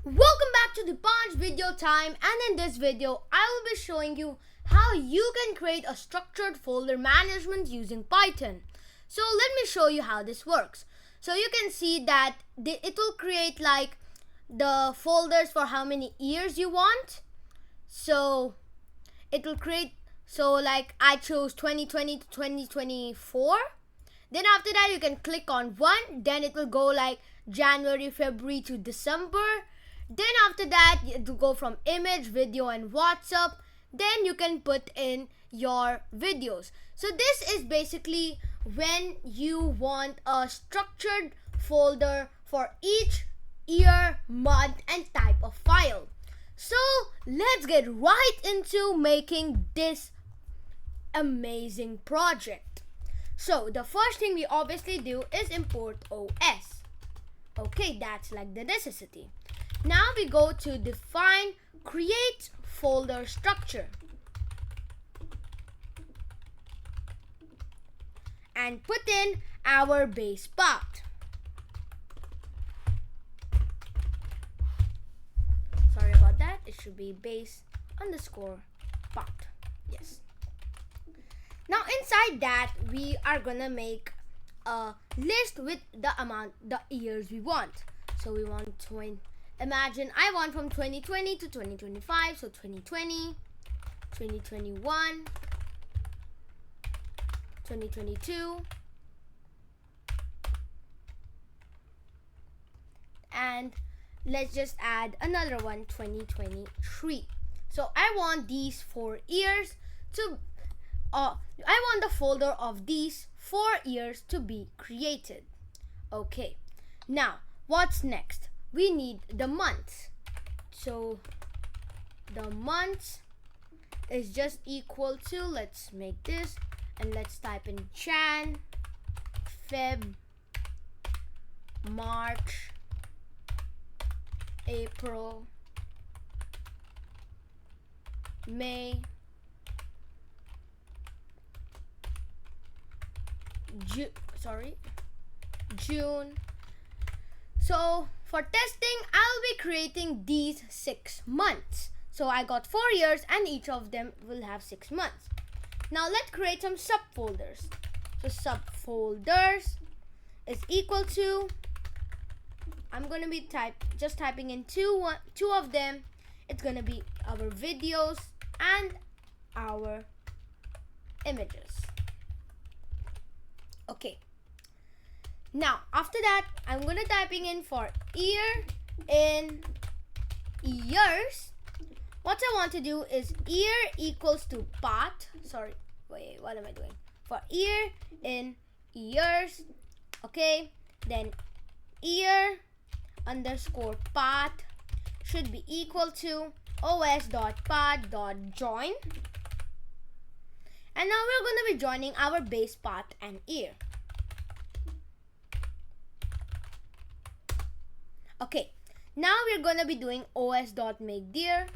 Welcome back to the Punch video time, and in this video I will be showing you how you can create a structured folder management using Python. So let me show you how this works. So you can see that it will create like the folders for how many years you want. So it will create, so like I chose 2020 to 2024. Then after that you can click on one, then it will go like January, February to December. Then after that it will go from image, video and WhatsApp. Then you can put in your videos. So this is basically when you want a structured folder for each year, month and type of file. So let's get right into making this amazing project. So the first thing we obviously do is import OS. Okay, that's like the necessity. Now we go to define create folder structure and put in our base path. Sorry about that, it should be base underscore path. Yes. Now inside that we are gonna make a list with the years we want. So we want 20. Imagine I want from 2020 to 2025, so 2020, 2021, 2022, and let's just add another one, 2023. So I want these 4 years to, I want the folder of these 4 years to be created. Okay, now what's next? We need the months. So the months is just equal to, let's make this and let's type in Jan, Feb, March, April, May, June. So for testing, I'll be creating these 6 months. So I got 4 years and each of them will have 6 months. Now let's create some subfolders. So subfolders is equal to, I'm going to be typing in two of them. It's going to be our videos and our images. Okay. Now after that I'm going to typing in for year in years. What I want to do is year equals to path. What am I doing? For year in years. Okay, then year underscore path should be equal to os.path.join. And now we're going to be joining our base path and year. Okay, now we're going to be doing os.makeDear.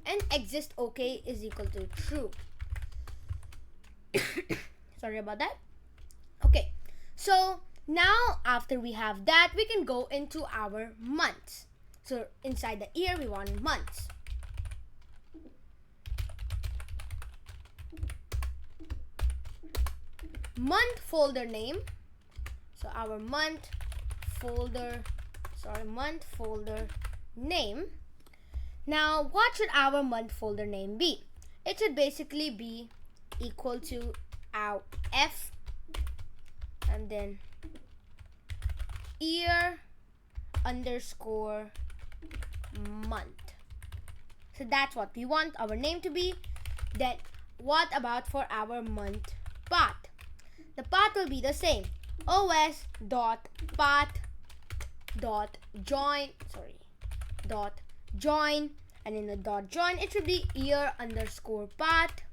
And exist OK is equal to true. Sorry about that. Okay, so now after we have that, we can go into our months. So inside the year we want months. Month folder name. So our month folder name. Now what should our month folder name be? It should basically be equal to our F and then year underscore month. So that's what we want our name to be. Then what about for our month path? The path will be the same. os.path.join, and in the .join it should be year underscore path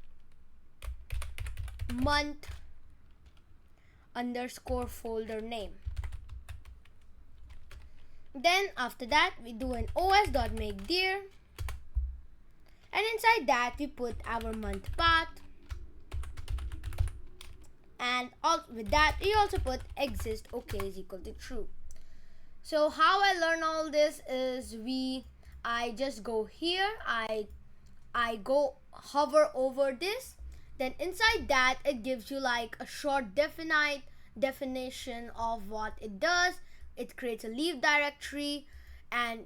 month underscore folder name. Then after that we do an os.makeDear, and inside that we put our month path and with that we also put exist okay is equal to true. So how I learn all this is I just go here, I go hover over this, then inside that it gives you like a short definition of what it does. It creates a leave directory, and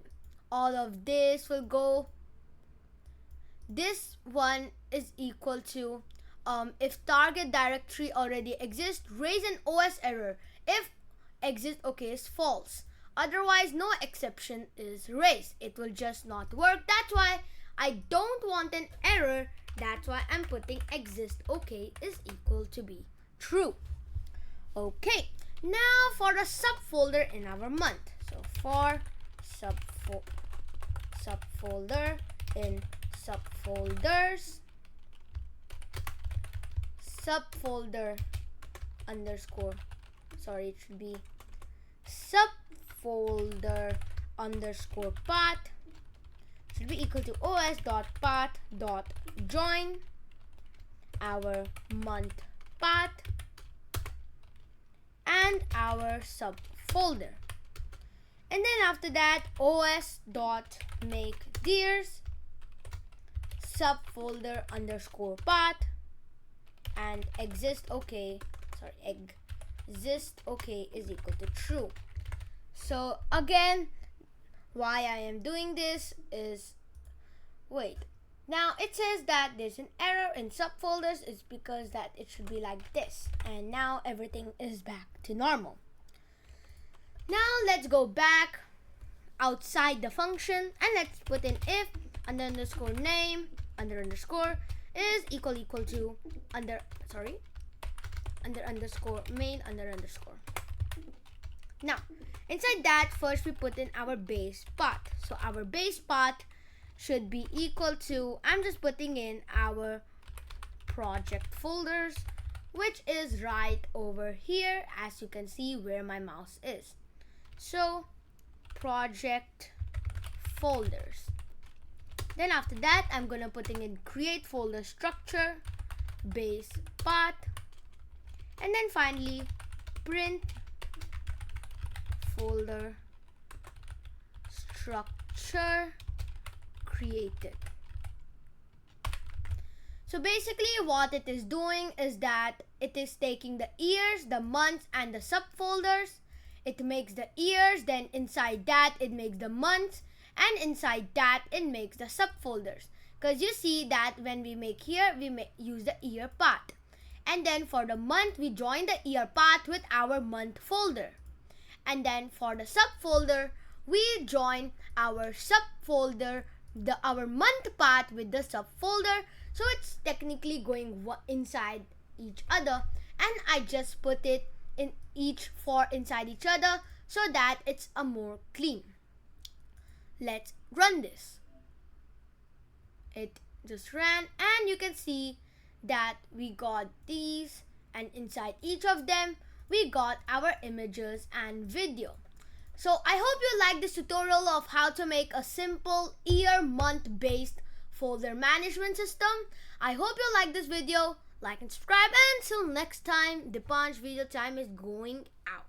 all of this will go. This one is equal to if target directory already exists, raise an OS error if exist okay is false. Otherwise, no exception is raised. It will just not work. That's why I don't want an error. That's why I'm putting exist okay is equal to be true. Okay, now for the subfolder in our month. So for subfolder in subfolders, subfolder underscore, sorry, it should be subfolder underscore path should be equal to os.path.join our month path and our subfolder. And then after that, os.makeDirs subfolder underscore path and exist okay is equal to true. So again, why I am doing this is, now it says that there's an error in subfolders. It's because that it should be like this, and now everything is back to normal. Now let's go back outside the function and let's put in if underscore name underscore is equal to underscore main underscore. Now inside that, first we put in our base path. So our base path should be equal to, I'm just putting in our project folders, which is right over here, as you can see where my mouse is. So project folders. Then after that, I'm gonna putting in create folder structure, base path, and then finally print folder structure created. So basically what it is doing is that it is taking the years, the months, and the subfolders. It makes the years, then inside that it makes the months, and inside that it makes the subfolders. Because you see that when we make here, we use the year path. And then for the month, we join the year path with our month folder. And then for the subfolder, we join our subfolder, our month path with the subfolder. So it's technically going inside each other. And I just put it in inside each other so that it's a more clean. Let's run this. It just ran, and you can see that we got these, and inside each of them we got our images and video. So I hope you like this tutorial of how to make a simple year month based folder management system. I hope you like this video. Like and subscribe, and until next time, Dipansh video time is going out.